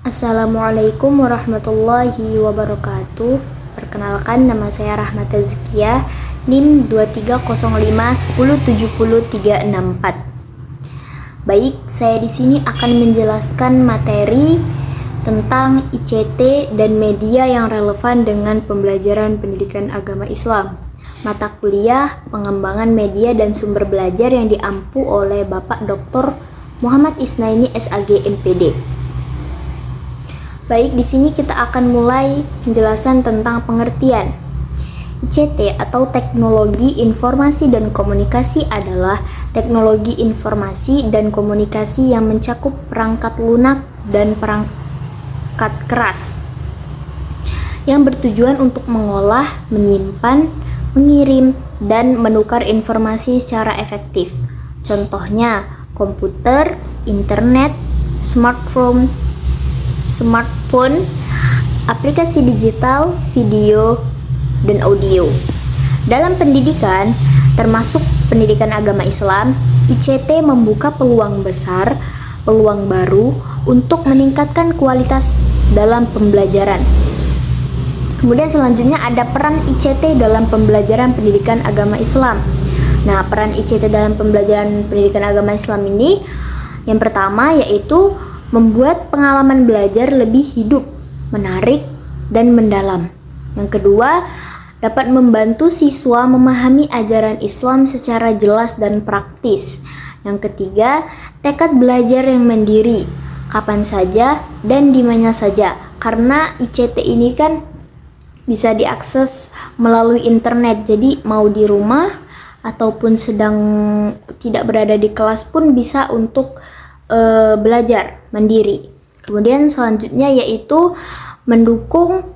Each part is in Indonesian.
Assalamualaikum warahmatullahi wabarakatuh. Perkenalkan, nama saya Rahmat Tazkiyah, NIM 2305107034. Baik, saya di sini akan menjelaskan materi tentang ICT dan media yang relevan dengan pembelajaran pendidikan agama Islam. Mata kuliah pengembangan media dan sumber belajar yang diampu oleh Bapak Dr. Muhammad Isnaini SAG MPD. Baik, di sini kita akan mulai penjelasan tentang pengertian. ICT atau Teknologi Informasi dan Komunikasi adalah teknologi informasi dan komunikasi yang mencakup perangkat lunak dan perangkat keras yang bertujuan untuk mengolah, menyimpan, mengirim, dan menukar informasi secara efektif. Contohnya, komputer, internet, smartphone, aplikasi digital, video, dan audio. Dalam pendidikan, termasuk pendidikan agama Islam, ICT membuka peluang besar, peluang baru untuk meningkatkan kualitas dalam pembelajaran. Kemudian selanjutnya ada peran ICT dalam pembelajaran pendidikan agama Islam. Nah, peran ICT dalam pembelajaran pendidikan agama Islam ini yang pertama yaitu membuat pengalaman belajar lebih hidup, menarik, dan mendalam. Yang kedua, dapat membantu siswa memahami ajaran Islam secara jelas dan praktis. Yang ketiga, tekad belajar yang mandiri, kapan saja dan di mana saja. Karena ICT ini kan bisa diakses melalui internet, jadi mau di rumah ataupun sedang tidak berada di kelas pun bisa untuk belajar mandiri. Kemudian selanjutnya yaitu mendukung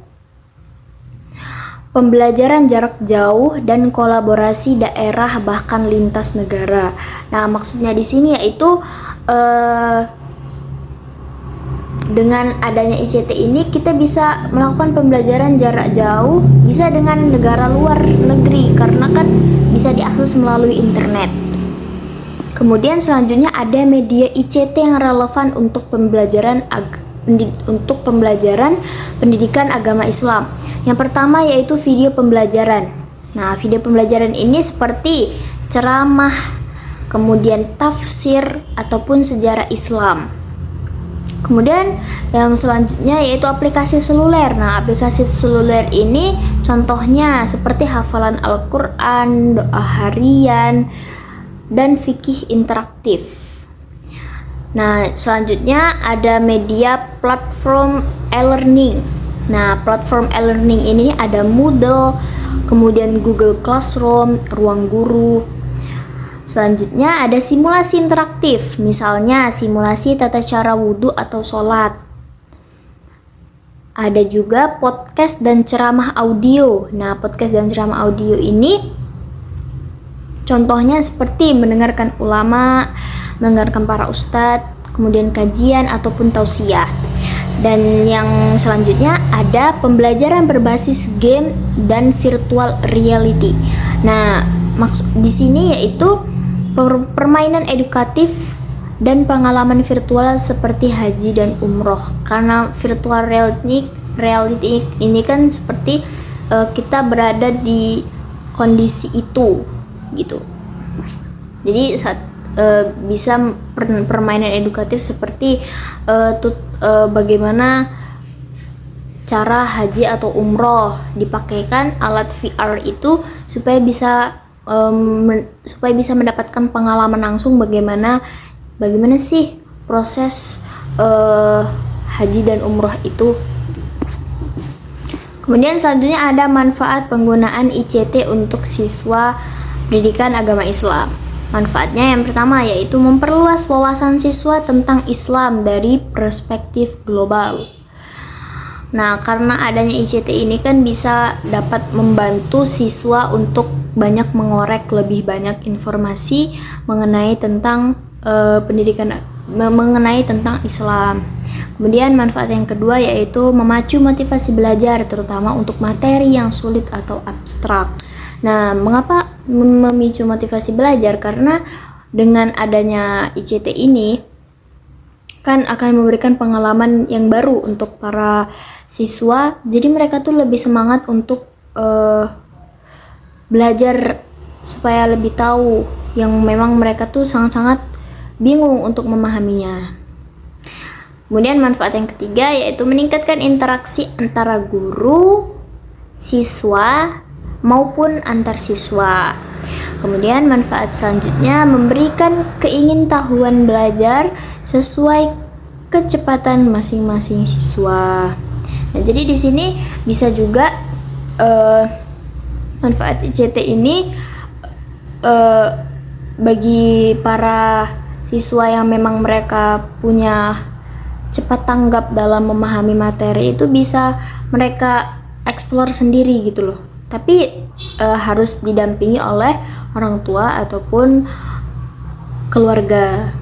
pembelajaran jarak jauh dan kolaborasi daerah bahkan lintas negara. Nah, maksudnya di sini yaitu dengan adanya ICT ini kita bisa melakukan pembelajaran jarak jauh, bisa dengan negara luar negeri karena kan bisa diakses melalui internet. Kemudian selanjutnya ada media ICT yang relevan untuk pembelajaran pendidikan agama Islam. Yang pertama yaitu video pembelajaran. Nah, video pembelajaran ini seperti ceramah, kemudian tafsir ataupun sejarah Islam. Kemudian yang selanjutnya yaitu aplikasi seluler. Nah, aplikasi seluler ini contohnya seperti hafalan Al-Quran, doa harian, dan fikih interaktif. Nah, selanjutnya ada media platform e-learning. Nah, platform e-learning ini ada Moodle, kemudian Google Classroom, Ruang Guru. Selanjutnya ada simulasi interaktif, misalnya simulasi tata cara wudhu atau sholat. Ada juga podcast dan ceramah audio. Nah, podcast dan ceramah audio ini contohnya seperti mendengarkan ulama, mendengarkan para ustadz, kemudian kajian ataupun tausiah. Dan yang selanjutnya ada pembelajaran berbasis game dan virtual reality. Nah, maksud di sini yaitu permainan edukatif dan pengalaman virtual seperti haji dan umroh. Karena virtual reality ini kan seperti kita berada di kondisi itu gitu. Jadi bisa permainan edukatif seperti bagaimana cara haji atau umroh, dipakaikan alat VR itu supaya bisa mendapatkan pengalaman langsung bagaimana sih proses haji dan umroh itu. Kemudian selanjutnya ada manfaat penggunaan ICT untuk siswa pendidikan agama Islam. Manfaatnya yang pertama yaitu memperluas wawasan siswa tentang Islam dari perspektif global. Nah, karena adanya ICT ini kan bisa dapat membantu siswa untuk banyak mengorek lebih banyak informasi mengenai tentang mengenai tentang Islam. Kemudian manfaat yang kedua yaitu memacu motivasi belajar terutama untuk materi yang sulit atau abstrak. Nah, mengapa memicu motivasi belajar? Karena dengan adanya ICT ini kan akan memberikan pengalaman yang baru untuk para siswa. Jadi mereka tuh lebih semangat untuk belajar supaya lebih tahu yang memang mereka tuh sangat-sangat bingung untuk memahaminya. Kemudian manfaat yang ketiga yaitu meningkatkan interaksi antara guru, siswa, maupun antar siswa. Kemudian manfaat selanjutnya memberikan keingintahuan belajar sesuai kecepatan masing-masing siswa. Nah, jadi di sini bisa juga manfaat ICT ini bagi para siswa yang memang mereka punya cepat tanggap dalam memahami materi itu bisa mereka eksplor sendiri gitu loh. Tapi harus didampingi oleh orang tua ataupun keluarga.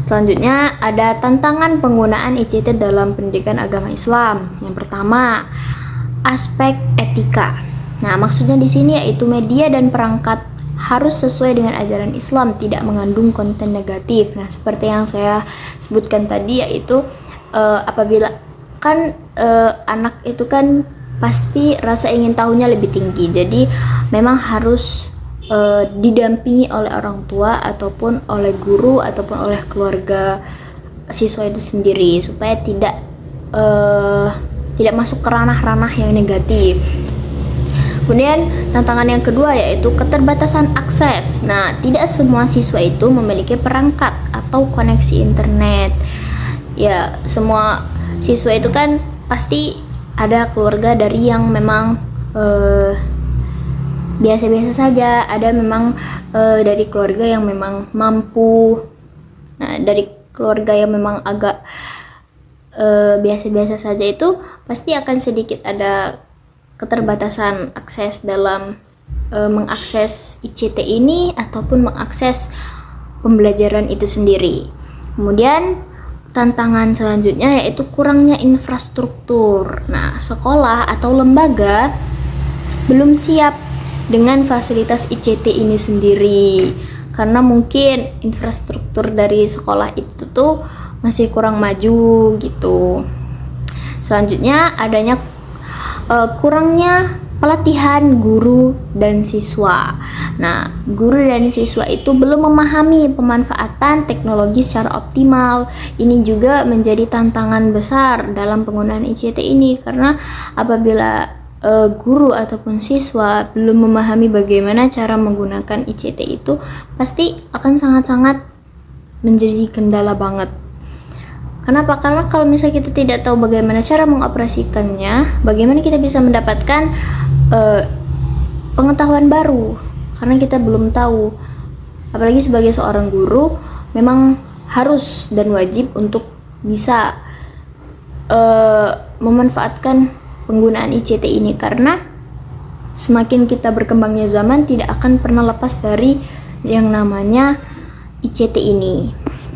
Selanjutnya ada tantangan penggunaan ICT dalam pendidikan agama Islam. Yang pertama, aspek etika. Nah, maksudnya di sini yaitu media dan perangkat harus sesuai dengan ajaran Islam, tidak mengandung konten negatif. Nah, seperti yang saya sebutkan tadi yaitu apabila kan anak itu kan pasti rasa ingin tahunya lebih tinggi. Jadi memang harus didampingi oleh orang tua ataupun oleh guru ataupun oleh keluarga siswa itu sendiri supaya tidak masuk ke ranah-ranah yang negatif. Kemudian tantangan yang kedua yaitu keterbatasan akses. Nah, tidak semua siswa itu memiliki perangkat atau koneksi internet. Ya, semua siswa itu kan pasti ada keluarga dari yang memang biasa-biasa saja, ada memang dari keluarga yang memang mampu. Nah, dari keluarga yang memang agak biasa-biasa saja itu pasti akan sedikit ada keterbatasan akses dalam mengakses ICT ini ataupun mengakses pembelajaran itu sendiri. Kemudian tantangan selanjutnya yaitu kurangnya infrastruktur. Nah, sekolah atau lembaga belum siap dengan fasilitas ICT ini sendiri karena mungkin infrastruktur dari sekolah itu tuh masih kurang maju gitu. Selanjutnya adanya kurangnya pelatihan guru dan siswa. Nah, guru dan siswa itu belum memahami pemanfaatan teknologi secara optimal. Ini juga menjadi tantangan besar dalam penggunaan ICT ini karena apabila guru ataupun siswa belum memahami bagaimana cara menggunakan ICT itu pasti akan sangat-sangat menjadi kendala banget. Kenapa? Karena kalau misalnya kita tidak tahu bagaimana cara mengoperasikannya, bagaimana kita bisa mendapatkan pengetahuan baru? Karena kita belum tahu. Apalagi sebagai seorang guru, memang harus dan wajib untuk bisa memanfaatkan penggunaan ICT ini karena semakin kita berkembangnya zaman tidak akan pernah lepas dari yang namanya ICT ini.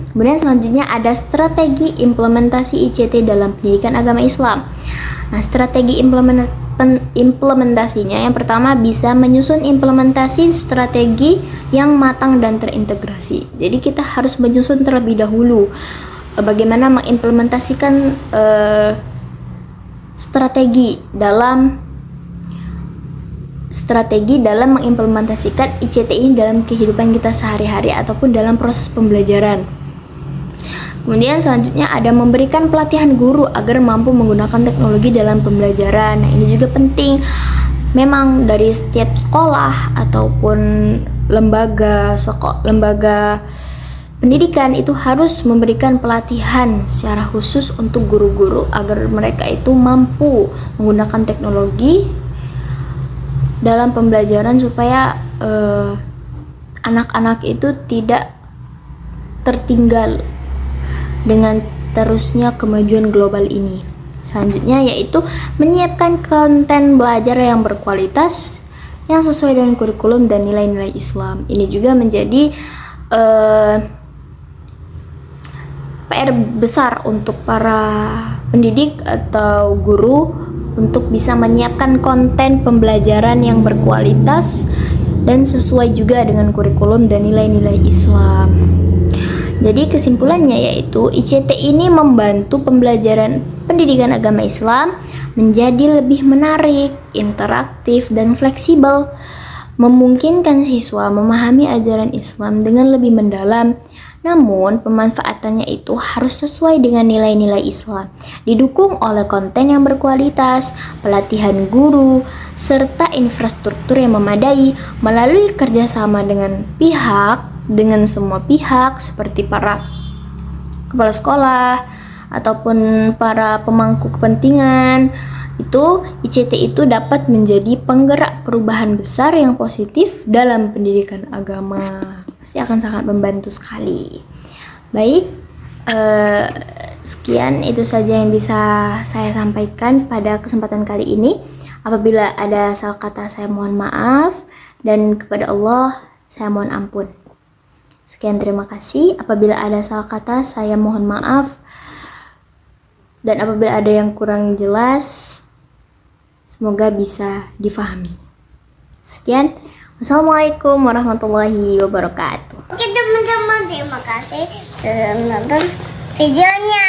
Kemudian selanjutnya ada strategi implementasi ICT dalam pendidikan agama Islam. Nah, strategi implementasinya yang pertama bisa menyusun implementasi strategi yang matang dan terintegrasi. Jadi kita harus menyusun terlebih dahulu bagaimana mengimplementasikan strategi dalam mengimplementasikan ICT ini dalam kehidupan kita sehari-hari ataupun dalam proses pembelajaran. Kemudian selanjutnya ada memberikan pelatihan guru agar mampu menggunakan teknologi dalam pembelajaran. Nah, ini juga penting. Memang dari setiap sekolah ataupun lembaga pendidikan itu harus memberikan pelatihan secara khusus untuk guru-guru agar mereka itu mampu menggunakan teknologi dalam pembelajaran supaya anak-anak itu tidak tertinggal dengan terusnya kemajuan global ini. Selanjutnya yaitu menyiapkan konten belajar yang berkualitas yang sesuai dengan kurikulum dan nilai-nilai Islam. Ini juga menjadi PR besar untuk para pendidik atau guru untuk bisa menyiapkan konten pembelajaran yang berkualitas dan sesuai juga dengan kurikulum dan nilai-nilai Islam. Jadi kesimpulannya yaitu ICT ini membantu pembelajaran pendidikan agama Islam menjadi lebih menarik, interaktif, dan fleksibel, memungkinkan siswa memahami ajaran Islam dengan lebih mendalam. Namun, pemanfaatannya itu harus sesuai dengan nilai-nilai Islam, didukung oleh konten yang berkualitas, pelatihan guru, serta infrastruktur yang memadai melalui kerjasama dengan semua pihak seperti para kepala sekolah ataupun para pemangku kepentingan. Itu ICT itu dapat menjadi penggerak perubahan besar yang positif dalam pendidikan agama. Pasti akan sangat membantu sekali. Baik, sekian itu saja yang bisa saya sampaikan pada kesempatan kali ini. Apabila ada salah kata saya mohon maaf, dan kepada Allah saya mohon ampun. Sekian, terima kasih. Apabila ada salah kata, saya mohon maaf. Dan apabila ada yang kurang jelas, semoga bisa difahami. Sekian. Wassalamualaikum warahmatullahi wabarakatuh. Oke teman-teman, terima kasih sudah menonton videonya.